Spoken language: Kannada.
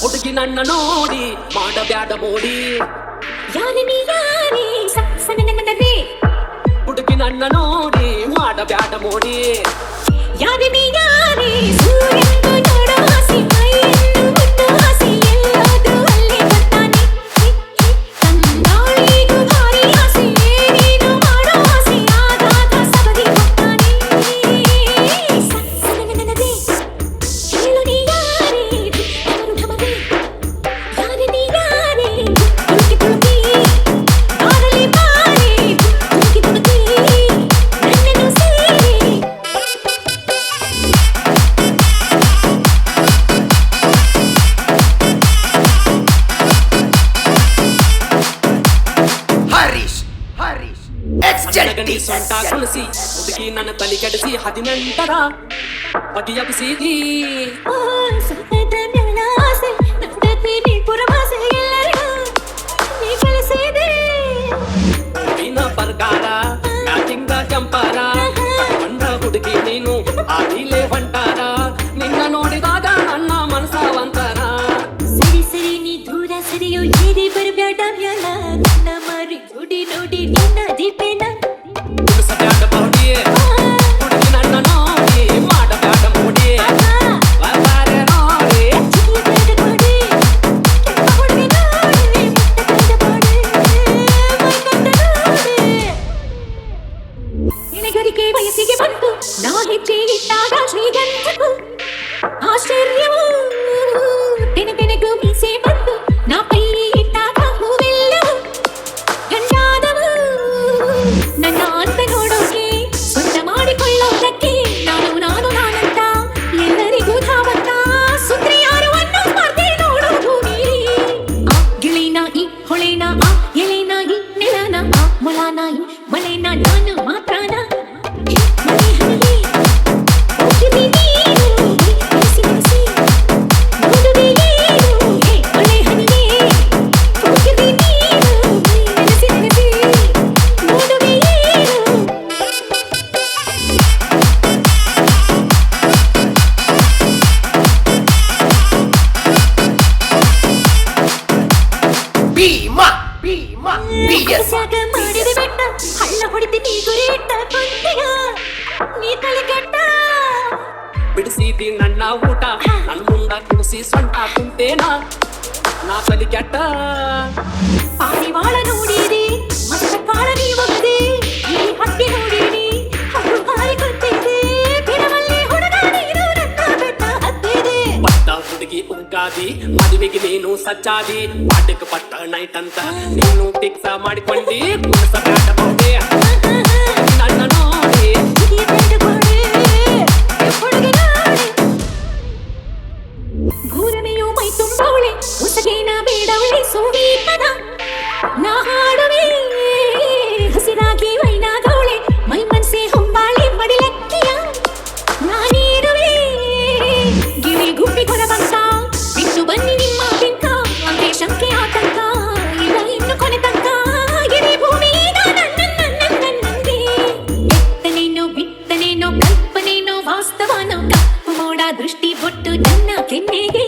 ಹುಡುಗಿ ನನ್ನ ನೋಡಿ ಮಾಡಬ್ಯಾಡ ಮೋಡಿ ಯಾರೇ ನೀ ಯಾರೇ ಸಣ್ಣನನ್ನರೇ ಹುಡುಗಿ ನನ್ನ ನೋಡಿ ಮಾಡಬ್ಯಾಡ ಮೋಡಿ ಯಾರೇ ನೀ ಯಾರೇ ಸೂರ್ಯನ ನೋಡೋ ಆಸೆ ಮೈಯನ್ನು ಮುಟ್ಟೋ ಆಸೆ ಎಲ್ಲೋದು ಅಲ್ಲೇ ಬರ್ತಾನೆ ತಂಗಾಳಿಗೂ ಭಾರಿ ಆಸೆ ಏನೇನು ಮಾಡೋ ಆಸೆ ಆಗಾಗ ಸಬದಿ ಹೋಗ್ತಾನೆ ಸಣ್ಣನನ್ನರೇ ಹೇಳು ನೀ ಯಾರೇ ಢಮರುಢಮರೇ ಯಾರೇ ನೀ ಯಾರೇ ತುಳುಕಿ ತುಳುಕಿ ಬಾರಲಿ ಬಾರೆ ತುಳುಕಿ ತುಳುಕಿ ನನ್ನನ್ನು ಸೇರಿ ಹರೀಶ್ ನಗಣಿ ಸೊಂಟ ಕುಣಿಸಿ ಹುಡುಗಿ ನನ್ನ ತಲೆ ಕೆಡಿಸಿ 18ರ ಬಗೆಯಬಿಸಿದಿ ಸತತ ನನ್ನ ಆಸೆ ನಂದತಿ ನೀ ಪುರವಾಸೆ ಎಲ್ಲರಿಗೂ ನೀ ಕಳಿಸಿದೆ ನಿನ್ನ ಪ್ರಕಾರ ಯಾಕಿಂಗ ಜಂಪಾರ ಬಂದ ಹುಡುಗಿ ನೀನು ಆದಿಲೆ ಹೊಂಟಾರ ನಿನ್ನ ನೋಡಿದಾಗ ನನ್ನ ಮನಸಾವಂತರ ಸರಿ ಸರಿ ನೀ ದೂರ ಸರಿಯೋ ಏರಿ ಬರಬೇಡ ಮ್ಯಾಲ ನನ್ನ ಮಾರಿ ನೋಡಿ ನೋಡಿ ನಿನ್ನ ದೀಪೇನ ಕುಡಿಸಬ್ಯಾಡ ಬಹುಡಿ ಹುಡುಗಿ ನನ್ನ ನೋಡಿ ಮಾಡಬ್ಯಾಡ ಮೋಡಿ ಬಾರೆ ನೋಡಿ ಚಿಲಿಯದ ಕೊಡಿ ಕೆಂಪ ಹುಡುಗಿ ನೋಡಿ ಮುಟ್ಟ ಬಾಡಿ ಮೈಕಂಡ ನೋಡಿ ನಿನಗರಿಕೆ ವಯಸ್ಸಿಗೆ ಬಂತು ನಾ ಹೆಜ್ಜೆ ಇಟ್ಟಾಗ ಶ್ರೀಗಂಧವು ಆಶ್ಚರ್ಯವು ತೆನೆಗೂ ಮೀಸೆ ಬಂತು ನಾ ಕೈ ಇಟ್ಟಾಗ ಹೂವೆಲ್ಲವು ಗಂಡಾದವು ನನ್ನ ಅಂತ ನೋಡೋಕೆ ಸ್ವಂತ ಮಾಡಿಕೊಳ್ಳೋದಕ್ಕೆ ನಾನು ನಾನಂತ ಎಲ್ಲರಿಗೂ ಧಾವಂತ ಸುಂದರಿ ಯಾರು ಅನ್ನೋ ಸ್ಪರ್ಧೆ ನೋಡೋ ಭೂಮಿ ಆ ಗಿಳಿನ ಈ ಹೊಳೆನ ಆ ಎಲೆನ ಈ ನೆಲನ ಆ ಮೊಳನ ಈ ಮಳೆನ ನಾನು ಮಾತ್ರನ ಮನೆ ಹನಿ ಹೋಗಿದಿ ನೀನು ಬಿಸಿ ಬಿಸಿ ನೋಡುವೆ ಏನು ಮಳೆ ಹನಿ ಹೋಗಿದಿ ನೀನು ಬಿಸಿ ಬಿಸಿ ನೋಡುವೆ ಏನು ಸಾಗ ಮಾಡಿದ ಬೆಟ್ಟ ಹಳ್ಳ ಹೊಡಿತಿ ನೀ ಗುರಿ ಇಟ್ಟ ಕೊಂಡೆಯ ನೀ ತಲೆ ಕೆಟ್ಟ ಬಿಡಿಸಿದಿ ನನ್ನ ಊಟ ನನ್ನ ಮುಂದ ಕುಣಿಸಿ ಸೊಂಟ ಕುಂತೇನ ನಾ ತಲೆ ಕೆಟ್ಟ ಪಾರಿವಾಳ ನೋಡಿರಿ ಮತ್ತ ಕಾಳ ನೀ ಒಗದೆ ಈ ಹಕ್ಕಿ ನೋಡಿರಿ ಹಕ್ಕು ಹಾರಿ ಕೊತ್ತಿದೆ ಗಿಡವಲ್ಲಿ ಹುಡುಗ ನೀನು ನನ್ನ ಬೆಟ್ಟ ಹತ್ತಿದೆ ಪಟ್ಟ ಹುಡುಗಿ ಉಗ್ಗಾದಿ ಮದುವೆಗೆ ನೀನು ಸಜ್ಜಾದಿ ಪಾಠಕ್ಕೆ ಪಟ್ಟ ನೈಟ್ ಅಂತ ನೀನು ಫಿಕ್ಸ ಮಾಡಿಕೊಂಡಿ ಕುಣಿಸಬ್ಯಾಡ ಬಹುಡಿ ನನ್ನ ನೋಡಿ ಹಿರಿಯ ಬೇಡಗೋಡೆ ಹುಡುಗಿ ನೋಡಿ ಭೂರಮೆಯು ಮೈ ತುಂಬವಳೆ ಉಸಗೇನ ಬೇಡವಳೆ ಸುವೀಪದ ನಾ ಹಾಡುವೆ ಹಸಿರಾಗಿ ವೈನಾಗವಳೆ ಮೈ ಮನ್ಸೆ ಹೊಂಬಾಳೆ ಮಡಿಲಕ್ಕಿಯ ನಾನೀರುವೆ ಗಿಳಿ ಗುಬ್ಬಿ ಕೊರಬಂಕ ಬಿಟ್ಟು ಬನ್ನಿ ನಿಮ್ಮ ಬಿಂಕ ಅಂಗೆ ಶಂಕೆ ಆತಂಕ ಇಲ್ಲ ಇನ್ನು ಕೊನೆ ತನಕ ಇಡೀ ಭೂಮಿ ಈಗ ನನ್ನಂಗೆ ಎತ್ತನೇನೋ ಬಿತ್ತನೇನೋ ಕಲ್ಪನೇನೋ ವಾಸ್ತವನೋ ಕಪ್ಪು ಮೋಡ ದೃಷ್ಟಿ ಬೊಟ್ಟು ನನ್ನ ಕೆನ್ನೆಗೆ